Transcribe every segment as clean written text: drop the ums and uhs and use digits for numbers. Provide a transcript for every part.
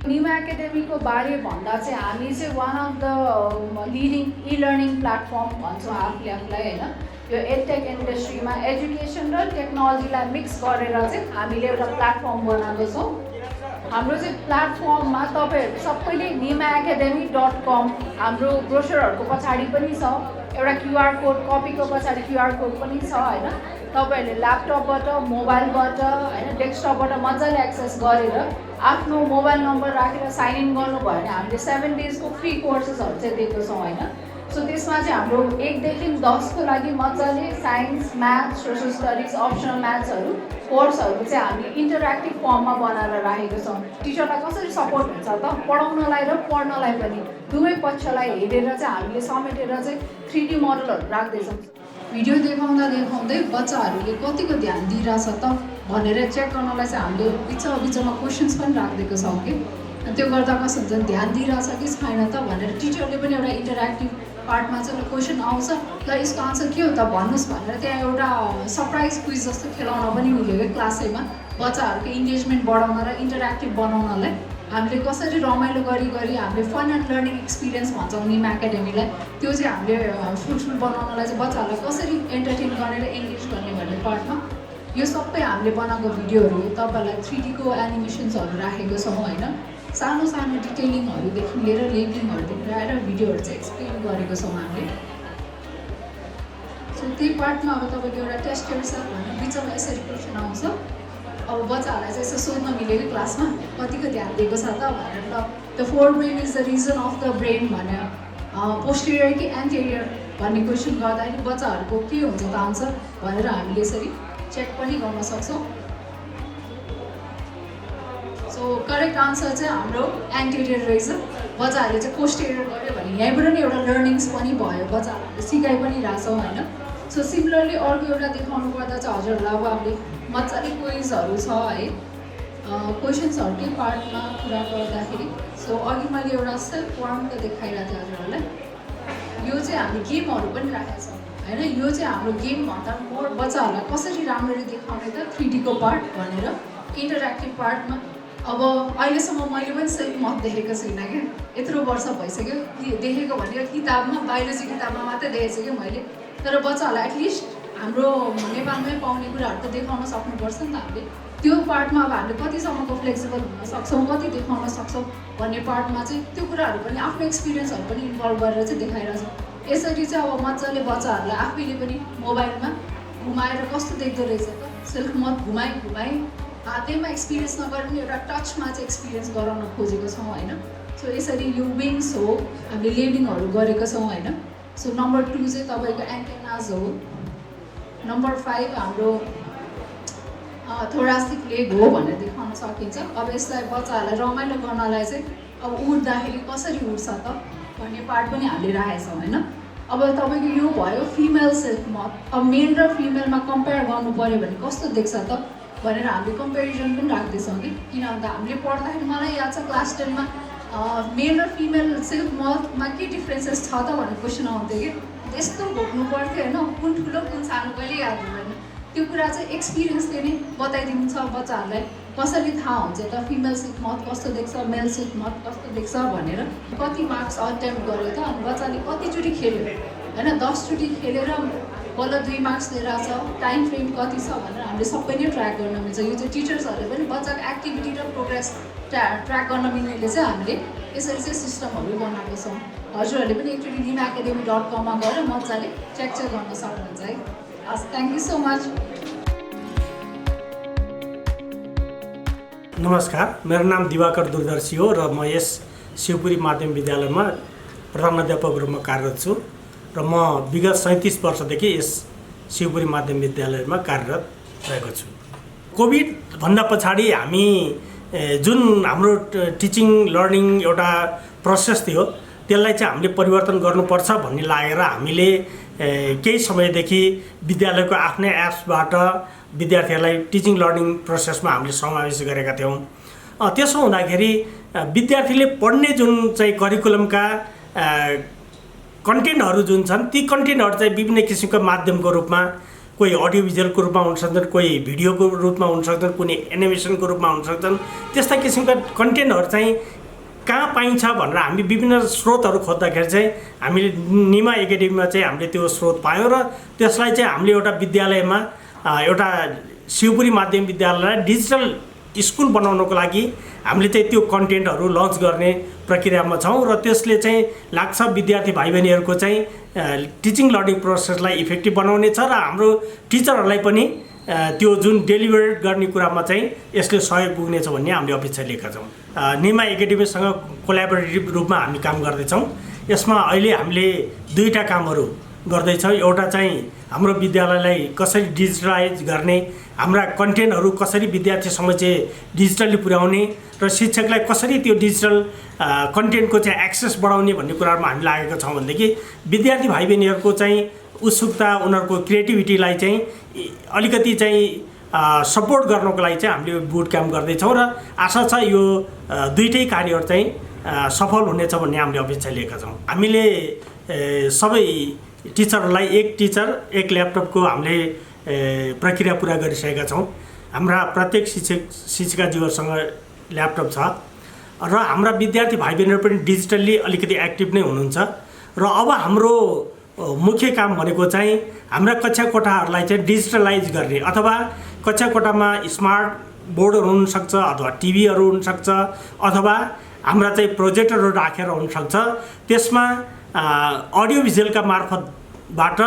𝗵𝗵𝗶𝗃को बारे भन्दा चाहिँ हामी चाहिँ one of the leading e-learning platform भन्छौँ आफूलाई हैन। यो एडटेक इन्डस्ट्रीमा एजुकेसन र टेक्नोलोजीलाई मिक्स गरेर चाहिँ हामीले एउटा प्लेटफर्म बनाएको छौँ। हाम्रो चाहिँ प्लेटफर्ममा तपाईहरु सबैले 𝗵𝗵𝗶𝗃𝗽𝗂𝗿 हाम्रो ब्रोशरहरुको पछाडी पनि छ, एउटा क्यूआर कोड कपीको पछाडी क्यूआर कोड पनि छ हैन। तपाईहरुले ल्यापटपबाट मोबाइलबाट हैन डेस्कटपबाट मजाले एक्सेस गरेर आफ्नो मोबाइल नम्बर राखेर साइन इन गर्नुभयो भने हामीले 7 डेजको फ्री कोर्सेसहरु चाहिँ दिएको छौँ हैन। सो त्यसमा चाहिँ हाम्रो 1 देखि 10 को लागि मजाले science, math, social studies, optional म्याथ्सहरु कोर्सहरु चाहिँ हामीले इन्टरेक्टिभ फर्ममा बनाएर राखेको छौँ। टिचरलाई कसरी सपोर्ट हुन्छ त पढाउनलाई र पढ्नलाई पनि दुवै पक्षलाई हेरेर चाहिँ हामीले समेटेर चाहिँ 3D मोडलहरु राख्दैछौँ। भिडियो देखाउँदै बच्चाहरूले कतिको ध्यान दिइरहेछ त भनेर चेक गर्नलाई चाहिँ हामीले बिचमा क्वेसन्स पनि राखिदिएको छौँ कि त्यो गर्दा कसो हुन्छ ध्यान दिइरहेछ कि छैन त भनेर टिचरले पनि एउटा इन्टरेक्टिभ पार्टमा चाहिँ क्वेसन आउँछ ल यसको आन्सर के हो त भन्नुस् भनेर त्यहाँ एउटा सरप्राइज क्विज जस्तो खेलाउन पनि मिल्यो कि क्लासैमा बच्चाहरूको इन्गेजमेन्ट बढाउन र इन्टरेक्टिभ बनाउनलाई हामीले कसरी रमाइलो गरी हामीले फन एन्ड लर्निङ एक्सपिरियन्स भन्छौँ 𝗵𝗵𝗶𝗃 त्यो चाहिँ हामीले फ्रुटफुल बनाउनलाई चाहिँ बच्चाहरूलाई कसरी एन्टरटेन गर्ने र एन्गेज गर्ने भन्ने पार्टमा यो सबै हामीले बनाएको भिडियोहरू तपाईहरुलाई 3D को एनिमेसन्सहरु राखेको छौँ हैन। सानो डिटेलिङहरुदेखि लिएर लेबलिङहरुदेखि आएर भिडियोहरु चाहिँ एक्सप्लेन गरेको छौँ हामीले। सो त्यही पार्टमा अब तपाईको एउटा टेस्टहरु छ भने बिचमा यसरी क्वेसन आउँछ। अब बच्चाहरूलाई चाहिँ यसो सोध्न मिल्यो कि क्लासमा कतिको ध्यान दिएको छ त भनेर the forebrain is the region of the brain भने पोस्टेरियर कि एन्टेरियर भन्ने क्वेसन गर्दाखेरि बच्चाहरूको के हुन्छ त आन्सर भनेर हामीले यसरी चेक पनि गर्न सक्छौँ। सो करेक्ट आन्सर चाहिँ हाम्रो एन्टेरियर रहेछ। बच्चाहरूले चाहिँ पोस्टेरियर गर्यो भने यहीँबाट नि एउटा लर्निङ्स पनि भयो, बच्चाहरूले सिकाइ पनि रहेछौँ होइन। सो सिमिलरली अर्को एउटा देखाउनु पर्दा चाहिँ हजुरहरूलाई अब हामीले मजाले क्विजहरू छ है, क्वेसन्सहरूकै पार्टमा कुरा गर्दाखेरि सो अघि मैले एउटा सेल्फ फर्मको देखाइरहेको थिएँ हजुरहरूलाई। यो चाहिँ हामी गेमहरू पनि राखेका छौँ होइन। यो चाहिँ हाम्रो गेम भन्दा मोर बच्चाहरूलाई कसरी राम्ररी देखाउने त 3D को पार्ट भनेर इन्टरेक्टिभ पार्टमा। अब अहिलेसम्म मैले पनि सेल्फ मत देखेको छुइनँ क्या, यत्रो वर्ष भइसक्यो देखेको भनेको किताबमा बायोलोजी किताबमा मात्रै देखेको छु कि मैले। तर बच्चाहरूलाई एटलिस्ट हाम्रो नेपालमै पाउने कुराहरू त देखाउन सक्नुपर्छ नि त हामीले। त्यो पार्टमा अब हामीले कतिसम्मको फ्लेक्सिबल हुन सक्छौँ, कति देखाउन सक्छौँ भन्ने पार्टमा चाहिँ त्यो कुराहरू पनि आफ्नो एक्सपिरियन्सहरू पनि इन्भल्भ गरेर चाहिँ देखाइरहेछौँ। यसरी चाहिँ अब मजाले बच्चाहरूलाई आफैले पनि मोबाइलमा घुमाएर कस्तो देख्दो रहेछ त सेल्फ मत घुमाइ हातैमा एक्सपिरियन्स नगरे पनि एउटा टचमा चाहिँ एक्सपिरियन्स गराउन खोजेको छौँ होइन। सो यसरी यो विङ्स हो, हामीले लेबलिङहरू गरेको छौँ होइन। सो नम्बर 2 चाहिँ तपाईँको एन्टेनाज हो। नम्बर 5 हाम्रो थोरासिक लेग हो भनेर देखाउन सकिन्छ। अब यसलाई बच्चाहरूलाई रमाइलो गर्नलाई चाहिँ अब उड्दाखेरि कसरी उड्छ त भन्ने पार्ट पनि हामीले राखेका छौँ होइन। अब तपाईँको यो भयो फिमेल सेल्फ मत। अब मेल र फिमेलमा कम्पेयर गर्नु पऱ्यो भने कस्तो देख्छ त भनेर हामीले कम्पेरिजन पनि राख्दैछौँ कि किन भन्दा हामीले पढ्दाखेरि मलाई याद छ क्लास 10 मा मेल र फिमेल सेल्फ मतमा के डिफ्रेन्सेस छ त भन्ने क्वेसन आउँथ्यो कि यस्तो भोग्नु पर्थ्यो होइन, कुन ठुलो कुन सानो कहिले याद हुँदैन। त्यो कुरा चाहिँ एक्सपिरियन्सले नै बताइदिन्छ बच्चाहरूलाई कसरी थाहा हुन्छ त फिमेल सेल्फ मत कस्तो देख्छ, मेल सेल्फ मत कस्तो देख्छ भनेर। कति मार्क्स अटेम्प्ट गर्यो त अनि बच्चाले कतिचोटि खेल्यो होइन, 10 चोटि खेलेर बल्ल 2 मार्क्स लिएर आएको छ, टाइम फ्रेम कति छ भनेर हामीले सबै नै ट्र्याक गर्न मिल्छ। यो चाहिँ टिचर्सहरूले पनि बच्चाको एक्टिभिटी र प्रोग्रेस ट्र्याक गर्न मिल्नेले चाहिँ हामीले यसरी चाहिँ सिस्टमहरू बनाएको छौँ। हजुरहरूले पनि एकचोटि 𝗵𝗵𝗶𝗃.com मा गएर मजाले चेक गर्न सक्नुहुन्छ है। हस्, थ्याङ्क यू सो मच। नमस्कार, मेरो नाम 𝗍𝗟𝗲𝗺 हो र म यस शिवपुरी माध्यमिक विद्यालयमा प्रधानाध्यापक रूपमा कार्यरत छु र म विगत 37 वर्षदेखि यस शिवपुरी माध्यमिक विद्यालयमा कार्यरत रहेको छु। कोभिड भन्दा पछाडि हामी जुन हाम्रो टिचिङ लर्निङ एउटा प्रोसेस थियो त्यसलाई चाहिँ हामीले परिवर्तन गर्नुपर्छ भन्ने लागेर हामीले केही समयदेखि विद्यालयको आफ्नै एप्सबाट विद्यार्थीहरूलाई टिचिङ लर्निङ प्रोसेसमा हामीले समावेश गरेका थियौँ। त्यसो हुँदाखेरि विद्यार्थीले पढ्ने जुन चाहिँ करिकुलमका कन्टेन्टहरू जुन छन् ती कन्टेन्टहरू चाहिँ विभिन्न किसिमको माध्यमको रूपमा कोही अडियो भिजुअलको रूपमा हुन सक्छन्, कोही भिडियोको रूपमा हुन सक्छन्, कुनै एनिमेसनको रूपमा हुन सक्छन्। त्यस्ता किसिमका कन्टेन्टहरू चाहिँ कहाँ पाइन्छ भनेर हामी विभिन्न स्रोतहरू खोज्दाखेरि चाहिँ हामीले निमा एकाडेमीमा चाहिँ हामीले त्यो स्रोत पायौँ र त्यसलाई चाहिँ हामीले एउटा विद्यालयमा एउटा शिवपुरी माध्यमिक विद्यालयलाई डिजिटल स्कुल बनाउनको लागि हामीले चाहिँ त्यो कन्टेन्टहरू लन्च गर्ने प्रक्रियामा छौँ र त्यसले चाहिँ लाग्छ विद्यार्थी भाइ बहिनीहरूको चाहिँ टिचिङ लर्निङ प्रोसेसलाई इफेक्टिभ बनाउने छ र हाम्रो टिचरहरूलाई पनि त्यो जुन डेलिभर गर्ने कुरामा चाहिँ यसले सहयोग पुग्नेछ भन्ने हामीले अपेक्षा लिएका छौँ। निमा एकाडेमीसँग कोल्याबोरेटिभ रूपमा हामी काम गर्दैछौँ। यसमा अहिले हामीले दुईवटा कामहरू गर्दैछौँ। एउटा चाहिँ हाम्रो विद्यालयलाई कसरी डिजिटलाइज गर्ने, हाम्रा कन्टेन्टहरू कसरी विद्यार्थीसम्म चाहिँ डिजिटली पुर्याउने र शिक्षकलाई कसरी त्यो डिजिटल कन्टेन्टको चाहिँ एक्सेस बढाउने भन्ने कुरामा हामी लागेका छौँ भनेदेखि विद्यार्थी भाइ बहिनीहरूको चाहिँ उत्सुकता, उनीहरूको क्रिएटिभिटीलाई चाहिँ अलिकति चाहिँ सपोर्ट गर्नको लागि चाहिँ हामीले बुट क्याम्प गर्दैछौँ र आशा छ यो दुईटै कार्यहरू चाहिँ सफल हुनेछ भन्ने हामीले अपेक्षा लिएका छौँ। हामीले सबै टिचरहरूलाई एक टिचर एक ल्यापटपको हामीले प्रक्रिया पुरा गरिसकेका छौँ। हाम्रा प्रत्येक शिक्षिकाज्यूहरूसँग ल्यापटप छ र हाम्रा विद्यार्थी भाइ बहिनीहरू पनि डिजिटल्ली अलिकति एक्टिभ नै हुनुहुन्छ र अब हाम्रो मुख्य काम भनेको चाहिँ हाम्रा कक्षा कोठाहरूलाई चाहिँ डिजिटलाइज गर्ने अथवा कक्षा कोठामा स्मार्ट बोर्डहरू हुनसक्छ अथवा टिभीहरू हुनसक्छ अथवा हाम्रा चाहिँ प्रोजेक्टरहरू राखेर हुनसक्छ। त्यसमा अडियो भिजुअलका मार्फतबाट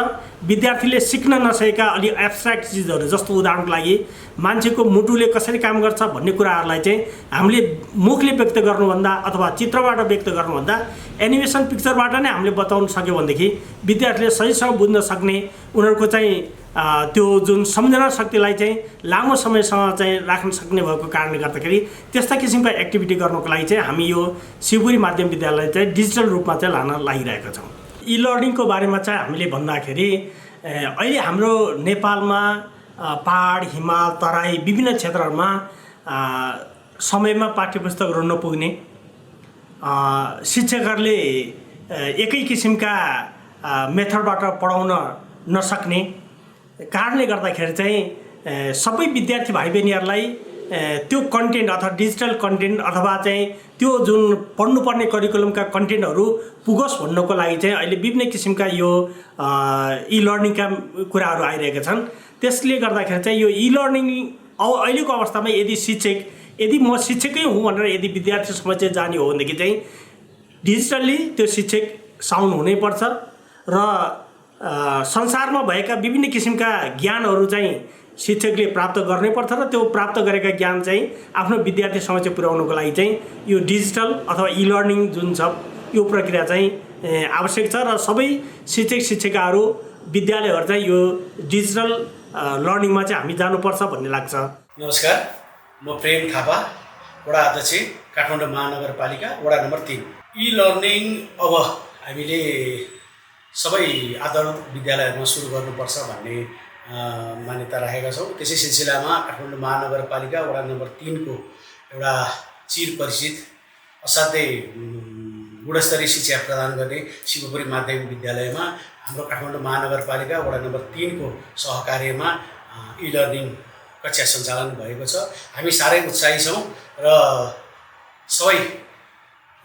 विद्यार्थीले सिक्न नसकेका अलि एब्स्ट्र्याक्ट चिजहरू, जस्तो उदाहरणको लागि मान्छेको मुटुले कसरी काम गर्छ भन्ने कुराहरूलाई चाहिँ हामीले मुखले व्यक्त गर्नुभन्दा अथवा चित्रबाट व्यक्त गर्नुभन्दा एनिमेसन पिक्चरबाट नै हामीले बताउन सक्यो भनेदेखि विद्यार्थीले सहीसँग बुझ्न सक्ने, उनीहरूको चाहिँ त्यो जुन सम्झना शक्तिलाई चाहिँ लामो समयसम्म चाहिँ राख्न सक्ने भएको कारणले गर्दाखेरि त्यस्ता किसिमका एक्टिभिटी गर्नको लागि चाहिँ हामी यो शिवपुरी माध्यमिक विद्यालय चाहिँ डिजिटल रूपमा चाहिँ लान लागिरहेका छौँ। इलर्निङको बारेमा चाहिँ हामीले भन्दाखेरि अहिले हाम्रो नेपालमा पहाड, हिमाल, तराई विभिन्न क्षेत्रहरूमा समयमा पाठ्यपुस्तकहरू नपुग्ने, शिक्षकहरूले एकै किसिमका मेथडबाट पढाउन नसक्ने कारणले गर्दाखेरि चाहिँ सबै विद्यार्थी भाइ बहिनीहरूलाई त्यो कन्टेन्ट अथवा डिजिटल कन्टेन्ट अथवा चाहिँ त्यो जुन पढ्नुपर्ने करिकुलमका कन्टेन्टहरू पुगोस् भन्नको लागि चाहिँ अहिले विभिन्न किसिमका यो इलर्निङका कुराहरू आइरहेका छन्। त्यसले गर्दाखेरि चाहिँ यो इलर्निङ अहिलेको अवस्थामा यदि म शिक्षकै हुँ भनेर यदि विद्यार्थीसम्म चाहिँ जाने हो भनेदेखि चाहिँ डिजिटल्ली त्यो शिक्षक साउन्ड हुनैपर्छ र संसारमा भएका विभिन्न किसिमका ज्ञानहरू चाहिँ शिक्षकले प्राप्त गर्नैपर्छ र त्यो प्राप्त गरेका ज्ञान चाहिँ आफ्नो विद्यार्थीसम्म चाहिँ पुर्याउनको लागि चाहिँ यो डिजिटल अथवा इलर्निङ जुन छ यो प्रक्रिया चाहिँ आवश्यक छ र सबै शिक्षिकाहरू विद्यालयहरू चाहिँ यो डिजिटल लर्निङमा चाहिँ हामी जानुपर्छ भन्ने लाग्छ। नमस्कार, म 𝗵𝗵𝗶 वडा अध्यक्ष काठमाडौँ महानगरपालिका वडा नम्बर 3। इलर्निङ अब हामीले सबै आधारभूत विद्यालयहरूमा सुरु गर्नुपर्छ भन्ने मान्यता राखेका छौँ। त्यसै सिलसिलामा काठमाडौँ महानगरपालिका वडा नम्बर 3 को एउटा चिरपरिचित असाध्यै गुणस्तरीय शिक्षा प्रदान गर्ने शिवपुरी माध्यमिक विद्यालयमा हाम्रो काठमाडौँ महानगरपालिका वडा नम्बर 3 को सहकार्यमा इलर्निङ कक्षा सञ्चालन भएको छ। हामी साह्रै उत्साही छौँ र सबै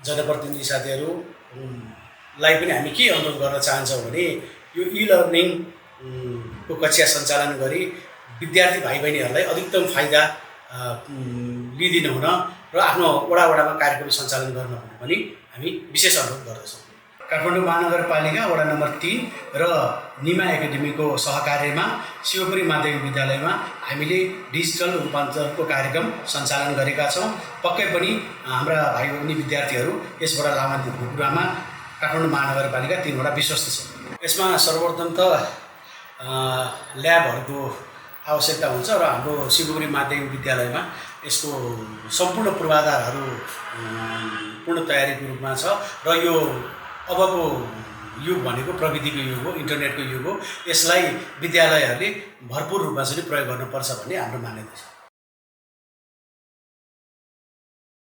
जनप्रतिनिधि साथीहरूलाई पनि हामी के अनुरोध गर्न चाहन्छौँ भने यो इलर्निङ को कक्षा सञ्चालन गरी विद्यार्थी भाइ बहिनीहरूलाई अधिकतम फाइदा लिदिन हुन र आफ्नो वडामा कार्यक्रम सञ्चालन गर्न पनि हामी विशेष अनुरोध गर्दछौँ। काठमाडौँ महानगरपालिका वडा नम्बर 3 र निमा एकाडेमीको सहकार्यमा शिवपुरी माध्यमिक विद्यालयमा हामीले डिजिटल रूपान्तरणको कार्यक्रम सञ्चालन गरेका छौँ। पक्कै पनि हाम्रा भाइ बहिनी विद्यार्थीहरू यसबाट लाभान्वित हुने कुरामा काठमाडौँ महानगरपालिका 3 वटा विश्वस्त छ। यसमा सर्वप्रथम त ल्याबहरूको आवश्यकता हुन्छ र हाम्रो शिवपुरी माध्यमिक विद्यालयमा यसको सम्पूर्ण पूर्वाधारहरू पूर्ण तयारीको रूपमा छ र यो अबको युग भनेको प्रविधिको युग हो, इन्टरनेटको युग हो। यसलाई विद्यालयहरूले भरपूर रूपमा चाहिँ प्रयोग गर्नुपर्छ भन्ने हाम्रो मान्यता छ।